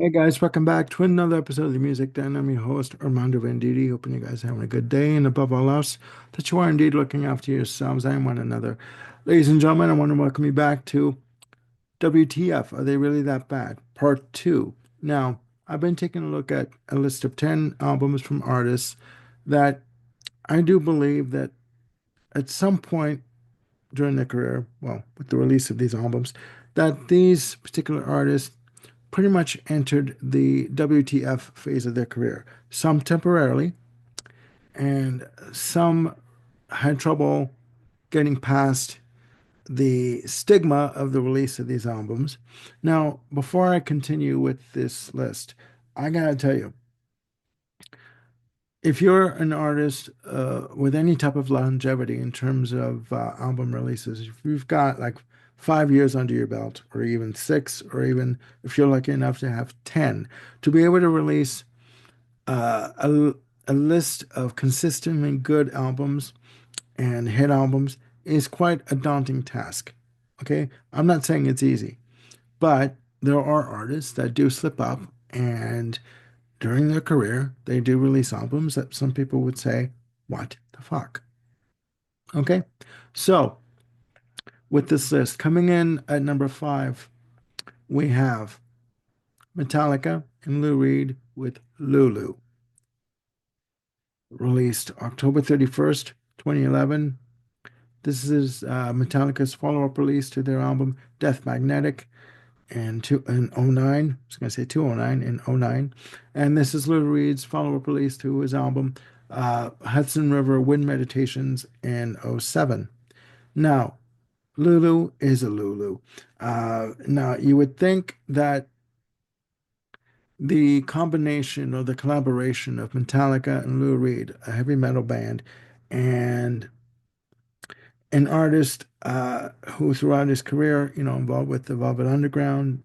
Hey guys, welcome back to another episode of the Music Den. I'm your host, Armando Venditti. Hoping you guys are having a good day, and above all else, that you are indeed looking after yourselves and one another. Ladies and gentlemen, I want to welcome you back to WTF. Are they really that bad? Part 2. Now, I've been taking a look at a list of 10 albums from artists that I do believe that at some point during their career, well, with the release of these albums, that these particular artists pretty much entered the WTF phase of their career. Some temporarily, and some had trouble getting past the stigma of the release of these albums. Now, before I continue with this list, I gotta tell you, if you're an artist with any type of longevity in terms of album releases, if you've got like 5 years under your belt, or even six, or even if you're lucky enough to have 10, to be able to release uh, a, a list of consistently good albums and hit albums is quite a daunting task. Okay, I'm not saying it's easy, but there are artists that do slip up, and during their career, they do release albums that some people would say, what the fuck? Okay, so with this list coming in at number 5, we have Metallica and Lou Reed with Lulu, released October 31st, 2011. This is Metallica's follow-up release to their album Death Magnetic in '09. I was going to say 209 in '09. And this is Lou Reed's follow-up release to his album Hudson River Wind Meditations in '07. Now, Lulu is a Lulu. Now, you would think that the combination or the collaboration of Metallica and Lou Reed, a heavy metal band, and an artist who throughout his career, involved with the Velvet Underground,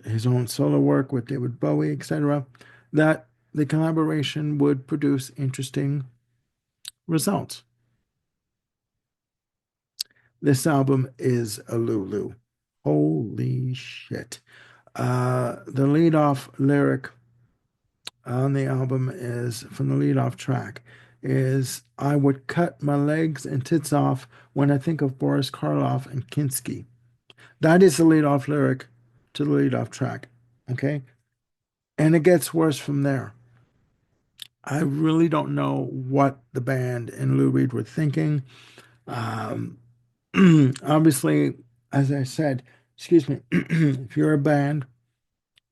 his own solo work with David Bowie, etc., that the collaboration would produce interesting results. This album is a Lulu. Holy shit. The lead off lyric on the album is from the lead off track is I would cut my legs and tits off when I think of Boris Karloff and Kinski. That is the lead off lyric to the lead off track. Okay. And it gets worse from there. I really don't know what the band and Lou Reed were thinking. Um, obviously, as I said, excuse me, if you're a band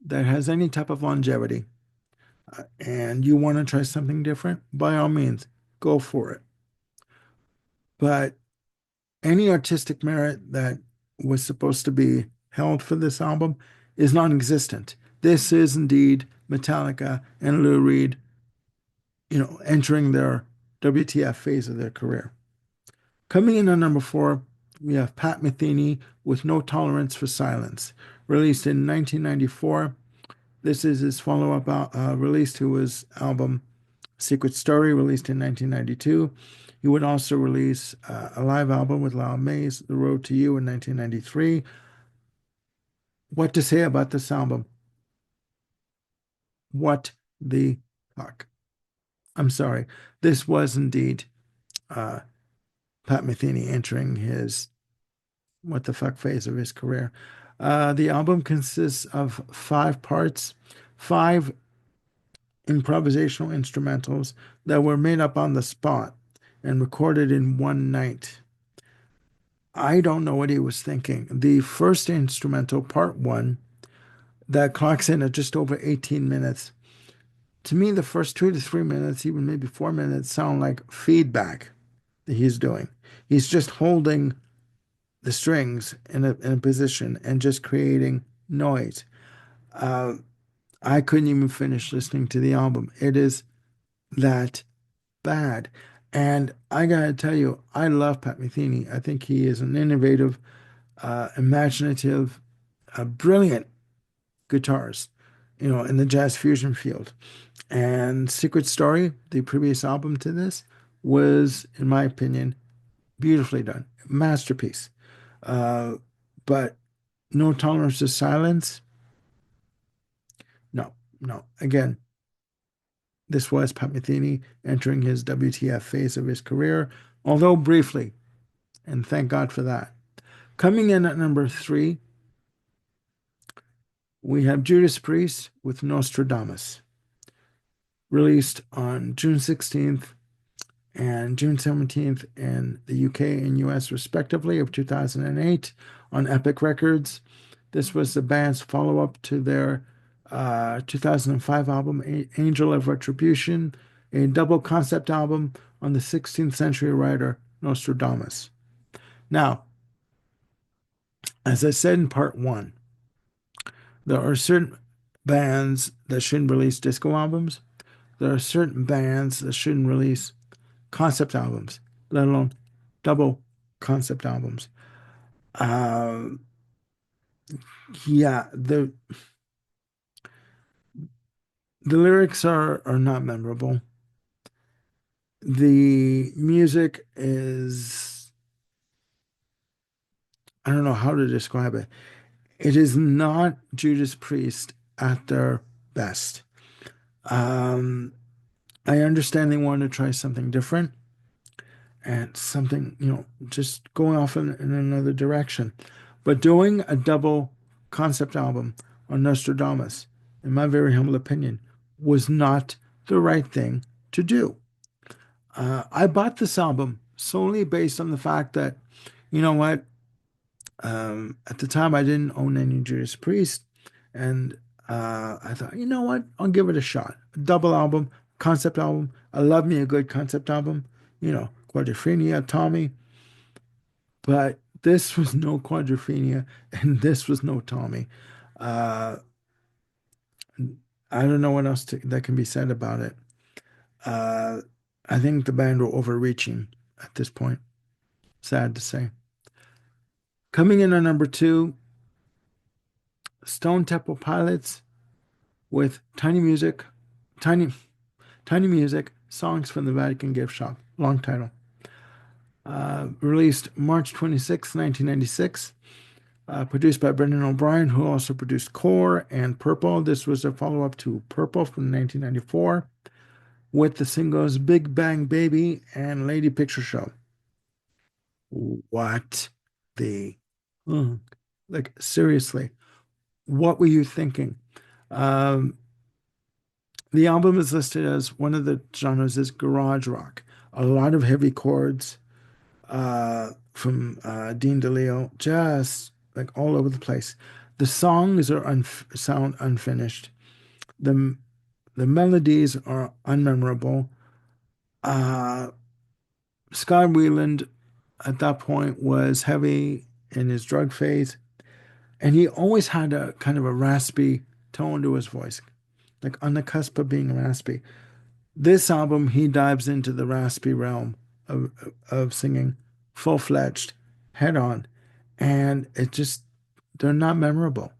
that has any type of longevity and you want to try something different, by all means, go for it. But any artistic merit that was supposed to be held for this album is non-existent. This is indeed Metallica and Lou Reed, entering their WTF phase of their career. Coming in at number 4, we have Pat Metheny with No Tolerance for Silence, released in 1994. This is his follow-up release to his album Secret Story, released in 1992. He would also release a live album with Lyle Mays, The Road to You, in 1993. What to say about this album? What the fuck? I'm sorry. This was indeed uh, Pat Metheny entering his what the fuck phase of his career. The album consists of 5 parts, 5 improvisational instrumentals that were made up on the spot and recorded in one night. I don't know what he was thinking. The first instrumental, part 1, that clocks in at just over 18 minutes. To me, the first 2 to 3 minutes, even maybe 4 minutes, sound like feedback that he's doing. He's just holding the strings in a position and just creating noise. Uh, I couldn't even finish listening to the album. It is that bad. And I gotta tell you, I love Pat Metheny. I think he is an innovative, imaginative, brilliant guitarist, in the jazz fusion field. And Secret Story, the previous album to this, was, in my opinion, beautifully done. Masterpiece. Uh, but No Tolerance to Silence, No. Again, this was Pat Metheny entering his WTF phase of his career, although briefly, and thank God for that. Coming in at number three, we have Judas Priest with Nostradamus, released on June 16th and June 17th in the UK and US, respectively, of 2008 on Epic Records. This was the band's follow up to their 2005 album, Angel of Retribution, a double concept album on the 16th century writer Nostradamus. Now, as I said in part one, there are certain bands that shouldn't release disco albums. There are certain bands that shouldn't release concept albums, let alone double concept albums. Uh, yeah, the lyrics are not memorable. The music is, I don't know how to describe it. It is not Judas Priest at their best. Um, I understand they want to try something different and something, just going off in another direction. But doing a double concept album on Nostradamus, in my very humble opinion, was not the right thing to do. I bought this album solely based on the fact that, you know what, at the time I didn't own any Judas Priest, and I thought, you know what, I'll give it a shot. A double album, concept album. I love me a good concept album, Quadrophenia, Tommy, but this was no Quadrophenia, and this was no Tommy. Uh, I don't know what else that can be said about it. Uh, I think the band were overreaching at this point. Sad to say. Coming in at number two, Stone Temple Pilots with Tiny Tiny Music, Songs from the Vatican Gift Shop. Long title. Released March 26, 1996. Produced by Brendan O'Brien, who also produced Core and Purple. This was a follow-up to Purple from 1994 with the singles Big Bang Baby and Lady Picture Show. What the, uh, like, seriously, what were you thinking? Um, the album is listed as one of the genres is garage rock. A lot of heavy chords from Dean DeLeo, just like all over the place. The songs are sound unfinished. The the melodies are unmemorable. Uh, Scott Weiland at that point was heavy in his drug phase, and he always had a kind of a raspy tone to his voice, like on the cusp of being raspy. This album, he dives into the raspy realm of singing full fledged, head on, and they're not memorable.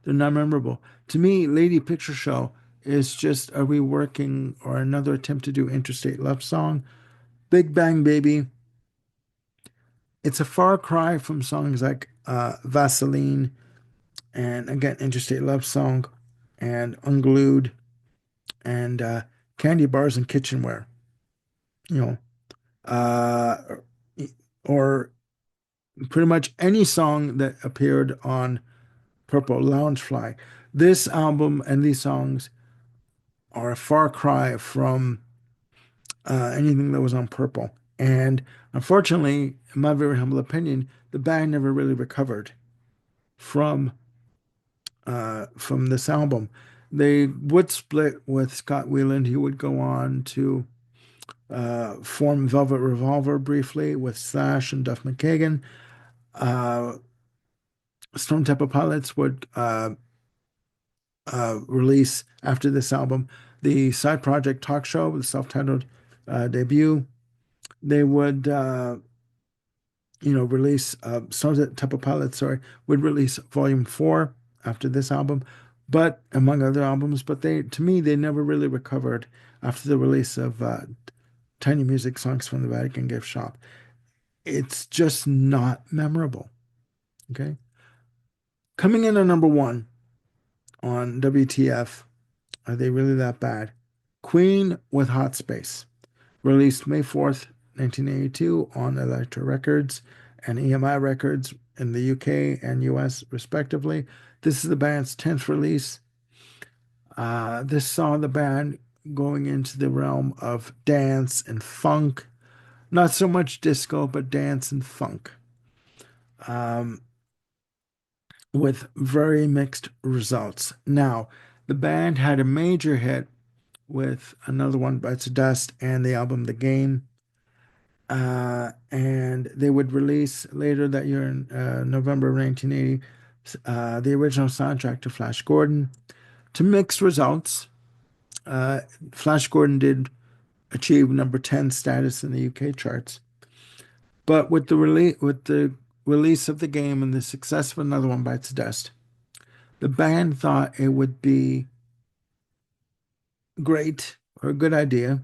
They're not memorable. To me, Lady Picture Show is just a reworking or another attempt to do Interstate Love Song. Big Bang Baby, it's a far cry from songs like Vaseline and again, Interstate Love Song and Unglued and Candy Bars and Kitchenware, you know, uh, or pretty much any song that appeared on Purple Loungefly. This album and these songs are a far cry from anything that was on Purple. And unfortunately, in my very humble opinion, the band never really recovered from from this album. They would split with Scott Weiland. He would go on to form Velvet Revolver briefly with Slash and Duff McKagan. Uh, Stone Temple Pilots would release after this album the side project Talk Show, the self-titled debut. They would, release Stone Temple Pilots, sorry, would release Volume 4 after this album, but among other albums. But to me, they never really recovered after the release of Tiny Music Songs from the Vatican Gift Shop. It's just not memorable. Okay. Coming in at number one on WTF Are they really that bad? Queen with Hot Space, released May 4th, 1982 on Elektra Records and EMI Records in the UK and US, respectively. This is the band's 10th release. This saw the band going into the realm of dance and funk, not so much disco, but dance and funk, um, with very mixed results. Now, the band had a major hit with Another One Bites the Dust and the album The Game. And they would release later that year in November of 1980 the original soundtrack to Flash Gordon. To mixed results, uh, Flash Gordon did achieve number 10 status in the UK charts. But with the release of the game and the success of Another One Bites the Dust, the band thought it would be great or a good idea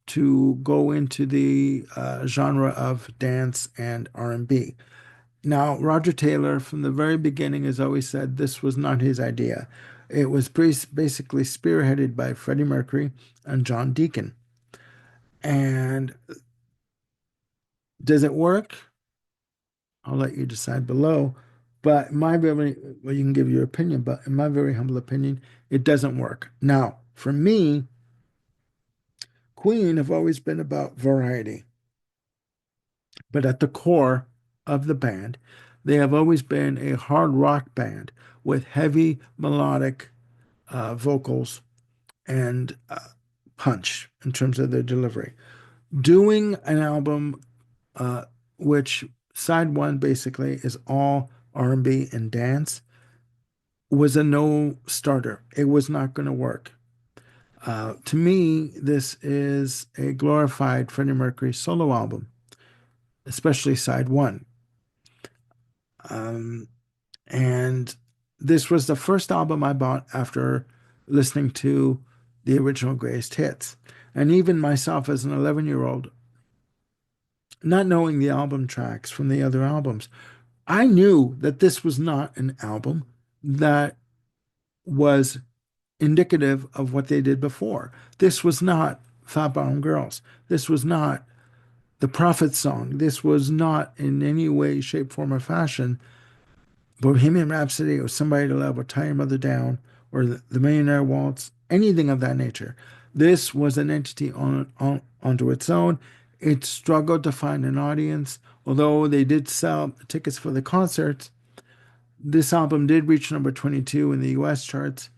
to go into the genre of dance and R&B. Now, Roger Taylor, from the very beginning, has always said this was not his idea. It was basically spearheaded by Freddie Mercury and John Deacon. And does it work? I'll let you decide below. But well, you can give your opinion, but in my very humble opinion, it doesn't work. Now, for me, Queen have always been about variety, but at the core of the band, they have always been a hard rock band with heavy melodic vocals and punch in terms of their delivery. Doing an album uh, which side one basically is all R&B and dance was a no starter. It was not going to work. To me, this is a glorified Freddie Mercury solo album, especially side one. Um, and this was the first album I bought after listening to the original Greatest Hits. And even myself as an 11-year-old, not knowing the album tracks from the other albums, I knew that this was not an album that was indicative of what they did before. This was not Fat Bottom Girls. This was not the Prophet Song. This was not in any way, shape, form, or fashion Bohemian Rhapsody or Somebody to Love or Tie Your Mother Down or the Millionaire Waltz, anything of that nature. This was an entity onto its own. It struggled to find an audience, although they did sell tickets for the concerts. This album did reach number 22 in the US charts.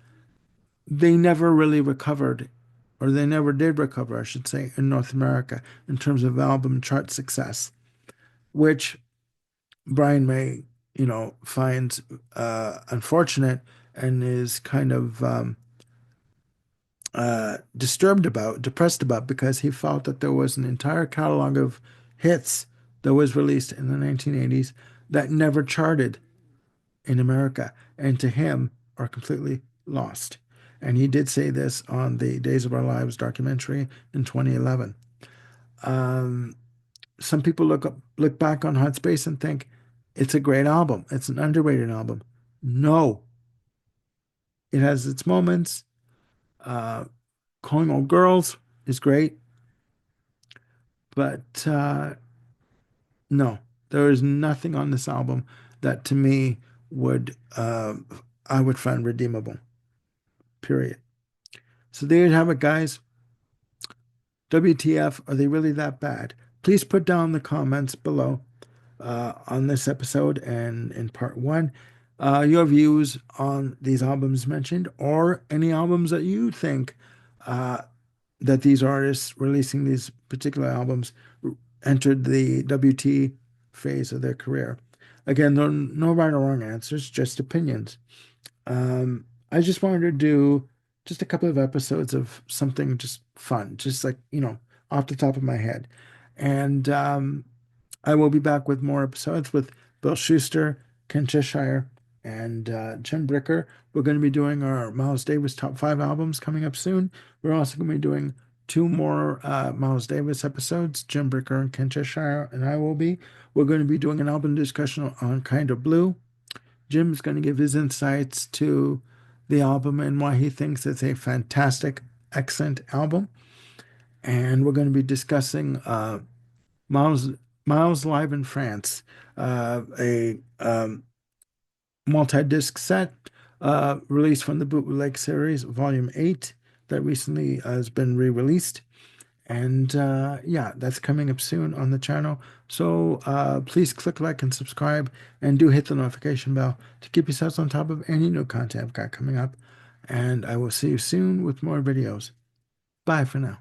They never really recovered, or they never did recover, I should say, in North America in terms of album chart success, which Brian May, finds unfortunate and is kind of depressed about, because he felt that there was an entire catalog of hits that was released in the 1980s that never charted in America, and to him are completely lost. And he did say this on the Days of Our Lives documentary in 2011. Um, some people look back on Hot Space and think it's a great album. It's an underrated album. No, it has its moments. Uh, Calling All Girls is great, but no, there is nothing on this album that to me would I would find redeemable. Period. So there you have it, guys. WTF? Are they really that bad? Please put down the comments below on this episode and in part one your views on these albums mentioned, or any albums that you think uh, that these artists releasing these particular albums entered the WT phase of their career. Again, no right or wrong answers, just opinions. I just wanted to do just a couple of episodes of something just fun, just like, off the top of my head. And I will be back with more episodes with Bill Schuster, Ken Cheshire, and Jim Bricker. We're going to be doing our Miles Davis top 5 albums coming up soon. We're also going to be doing 2 more Miles Davis episodes. Jim Bricker and Ken Cheshire and I will be. We're going to be doing an album discussion on Kind of Blue. Jim's going to give his insights to the album and why he thinks it's a fantastic, excellent album. And we're going to be discussing Miles Miles Live in France, a multi-disc set released from the Bootleg series, Volume 8, that recently has been re-released. And yeah, that's coming up soon on the channel. So please click like and subscribe, and do hit the notification bell to keep yourselves on top of any new content I've got coming up. And I will see you soon with more videos. Bye for now.